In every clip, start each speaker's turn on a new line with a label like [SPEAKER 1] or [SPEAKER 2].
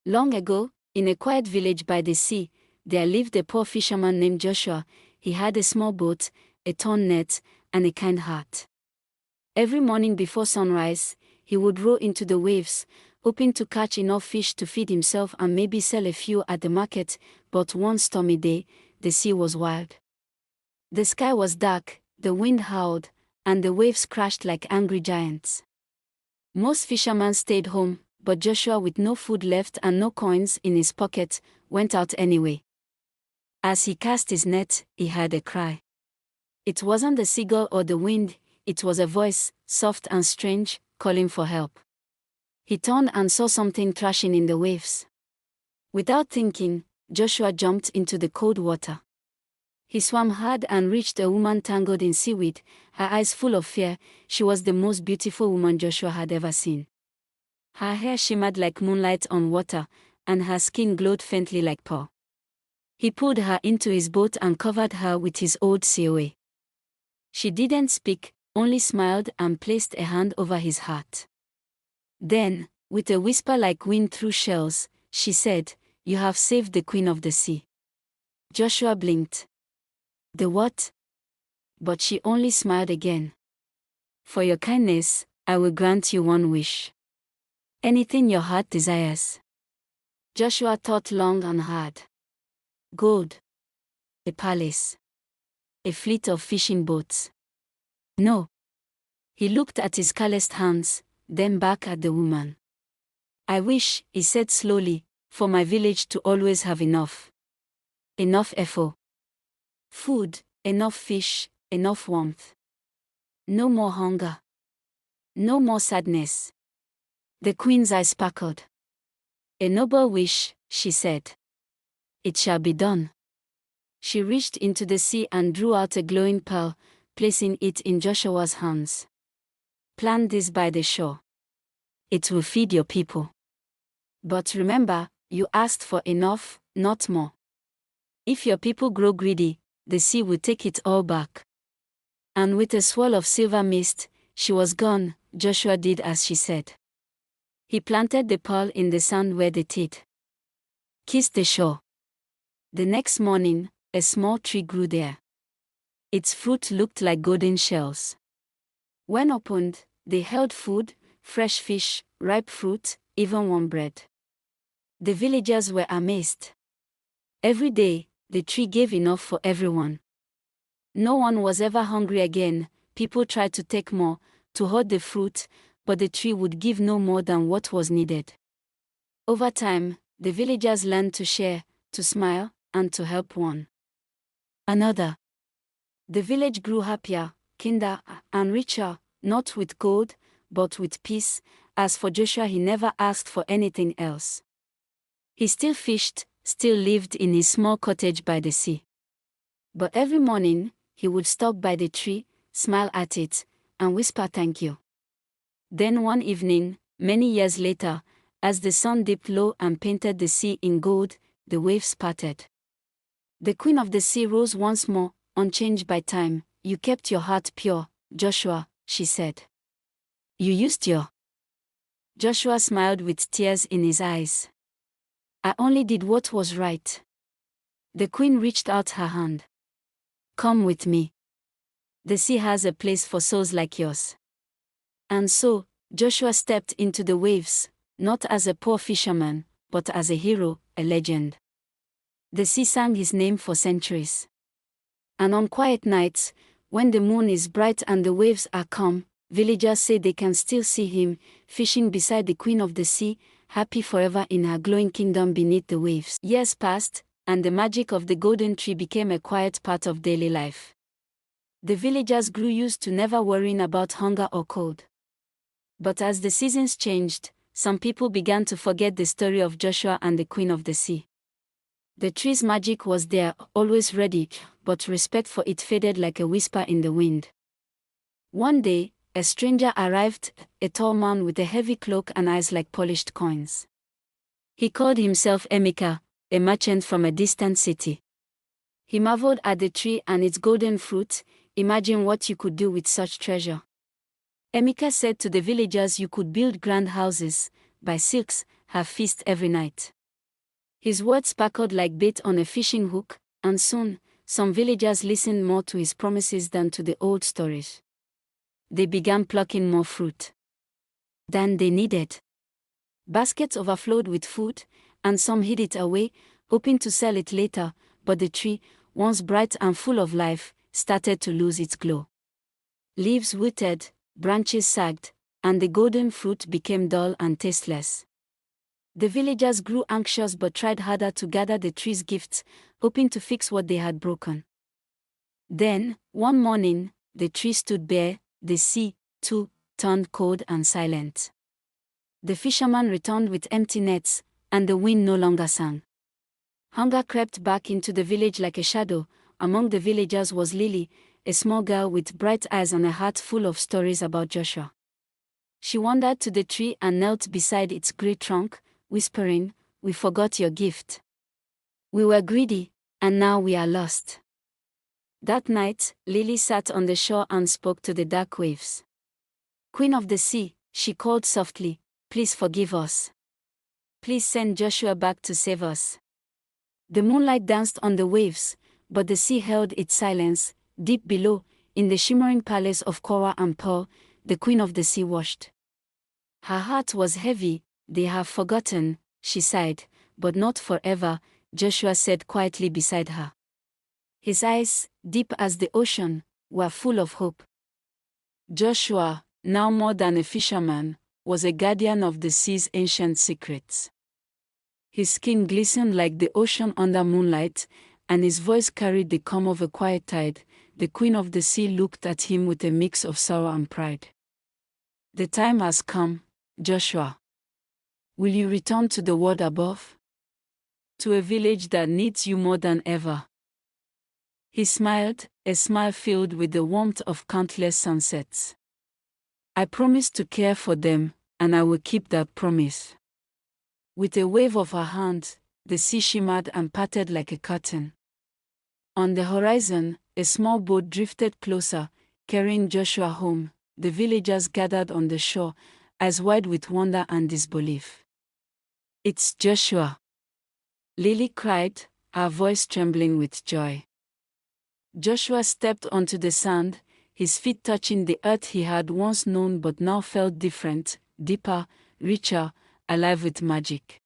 [SPEAKER 1] Long ago, in a quiet village by the sea, there lived a poor fisherman named Joshua. He had a small boat, a torn net, and a kind heart. Every morning before sunrise, he would row into the waves, hoping to catch enough fish to feed himself and maybe sell a few at the market. But one stormy day, the sea was wild. The sky was dark, the wind howled, and the waves crashed like angry giants. Most fishermen stayed home, but Joshua, with no food left and no coins in his pocket, went out anyway. As he cast his net, he heard a cry. It wasn't the seagull or the wind, it was a voice, soft and strange, calling for help. He turned and saw something thrashing in the waves. Without thinking, Joshua jumped into the cold water. He swam hard and reached a woman tangled in seaweed, her eyes full of fear. She was the most beautiful woman Joshua had ever seen. Her hair shimmered like moonlight on water, and her skin glowed faintly like pearl. He pulled her into his boat and covered her with his old COA. She didn't speak, only smiled and placed a hand over his heart. Then, with a whisper like wind through shells, she said, "You have saved the Queen of the Sea." Joshua blinked. "The what?" But she only smiled again. "For your kindness, I will grant you one wish. Anything your heart desires." Joshua thought long and hard. Gold. A palace. A fleet of fishing boats. No. He looked at his calloused hands, then back at the woman. "I wish," he said slowly, "for my village to always have enough. Enough effort. Food, enough fish, enough warmth. No more hunger. No more sadness." The queen's eyes sparkled. "A noble wish," she said. "It shall be done." She reached into the sea and drew out a glowing pearl, placing it in Joshua's hands. "Plant this by the shore. It will feed your people. But remember, you asked for enough, not more. If your people grow greedy, the sea will take it all back." And with a swirl of silver mist, she was gone. Joshua did as she said. He planted the pearl in the sand where the tide kissed the shore. The next morning, a small tree grew there. Its fruit looked like golden shells. When opened, they held food, fresh fish, ripe fruit, even warm bread. The villagers were amazed. Every day, the tree gave enough for everyone. No one was ever hungry again. People tried to take more, to hoard the fruit, but the tree would give no more than what was needed. Over time, the villagers learned to share, to smile, and to help one another. The village grew happier, kinder, and richer, not with gold, but with peace. As for Joshua, he never asked for anything else. He still fished, still lived in his small cottage by the sea. But every morning, he would stop by the tree, smile at it, and whisper thank you. Then one evening, many years later, as the sun dipped low and painted the sea in gold, the waves parted. The Queen of the Sea rose once more, unchanged by time. "You kept your heart pure, Joshua," she said. "You used your..." Joshua smiled with tears in his eyes. "I only did what was right." The queen reached out her hand. "Come with me. The sea has a place for souls like yours." And so, Joshua stepped into the waves, not as a poor fisherman, but as a hero, a legend. The sea sang his name for centuries. And on quiet nights, when the moon is bright and the waves are calm, villagers say they can still see him, fishing beside the Queen of the Sea, happy forever in her glowing kingdom beneath the waves. Years passed, and the magic of the golden tree became a quiet part of daily life. The villagers grew used to never worrying about hunger or cold. But as the seasons changed, some people began to forget the story of Joshua and the Queen of the Sea. The tree's magic was there, always ready, but respect for it faded like a whisper in the wind. One day, a stranger arrived, a tall man with a heavy cloak and eyes like polished coins. He called himself Emeka, a merchant from a distant city. He marveled at the tree and its golden fruit. "Imagine what you could do with such treasure." Emeka said to the villagers, "You could build grand houses, buy silks, her feast every night. His words sparkled like bait on a fishing hook, and soon, some villagers listened more to his promises than to the old stories. They began plucking more fruit than they needed. Baskets overflowed with food, and some hid it away, hoping to sell it later, but the tree, once bright and full of life, started to lose its glow. Leaves withered, branches sagged, and the golden fruit became dull and tasteless. The villagers grew anxious but tried harder to gather the tree's gifts, hoping to fix what they had broken. Then, one morning, the tree stood bare, the sea, too, turned cold and silent. The fisherman returned with empty nets, and the wind no longer sang. Hunger crept back into the village like a shadow. Among the villagers was Lily, a small girl with bright eyes and a heart full of stories about Joshua. She wandered to the tree and knelt beside its grey trunk, whispering, "We forgot your gift. We were greedy, and now we are lost." That night, Lily sat on the shore and spoke to the dark waves. "Queen of the sea," she called softly, "please forgive us. Please send Joshua back to save us." The moonlight danced on the waves, but the sea held its silence. Deep below, in the shimmering palace of coral and pearl, the Queen of the Sea watched. Her heart was heavy. "They have forgotten," she sighed, "but not forever," Joshua said quietly beside her. His eyes, deep as the ocean, were full of hope. Joshua, now more than a fisherman, was a guardian of the sea's ancient secrets. His skin glistened like the ocean under moonlight, and his voice carried the calm of a quiet tide. The Queen of the Sea looked at him with a mix of sorrow and pride. "The time has come, Joshua. Will you return to the world above? To a village that needs you more than ever?" He smiled, a smile filled with the warmth of countless sunsets. "I promise to care for them, and I will keep that promise." With a wave of her hand, the sea shimmered and parted like a curtain. On the horizon, a small boat drifted closer, carrying Joshua home. The villagers gathered on the shore, eyes wide with wonder and disbelief. "It's Joshua!" Lily cried, her voice trembling with joy. Joshua stepped onto the sand, his feet touching the earth he had once known but now felt different, deeper, richer, alive with magic.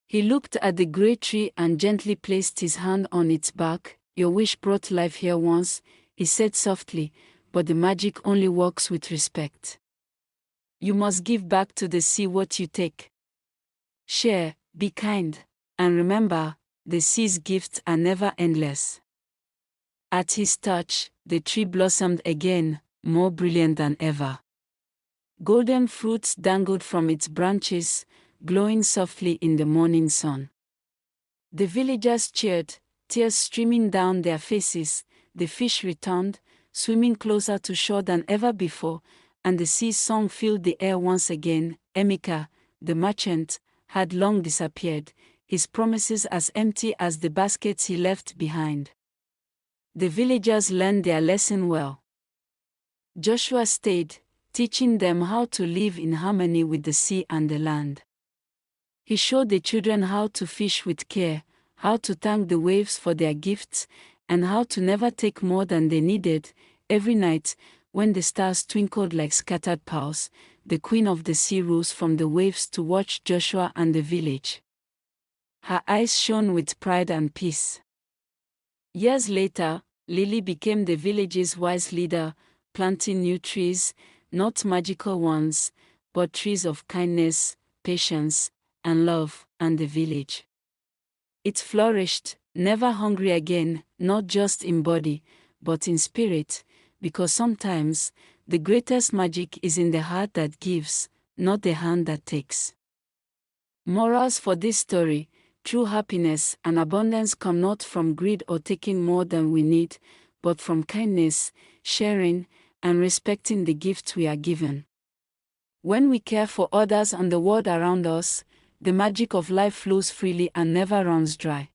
[SPEAKER 1] He looked at the great tree and gently placed his hand on its bark. "Your wish brought life here once," he said softly, "but the magic only works with respect. You must give back to the sea what you take. Share, be kind, and remember, the sea's gifts are never endless." At his touch, the tree blossomed again, more brilliant than ever. Golden fruits dangled from its branches, glowing softly in the morning sun. The villagers cheered, tears streaming down their faces. The fish returned, swimming closer to shore than ever before, and the sea's song filled the air once again. Emeka, the merchant, had long disappeared, his promises as empty as the baskets he left behind. The villagers learned their lesson well. Joshua stayed, teaching them how to live in harmony with the sea and the land. He showed the children how to fish with care, how to thank the waves for their gifts, and how to never take more than they needed. Every night, when the stars twinkled like scattered pearls, the Queen of the Sea rose from the waves to watch Joshua and the village. Her eyes shone with pride and peace. Years later, Lily became the village's wise leader, planting new trees, not magical ones, but trees of kindness, patience, and love, and the village. It flourished, never hungry again, not just in body, but in spirit, because sometimes, the greatest magic is in the heart that gives, not the hand that takes. Morals for this story: true happiness and abundance come not from greed or taking more than we need, but from kindness, sharing, and respecting the gifts we are given. When we care for others and the world around us, the magic of life flows freely and never runs dry.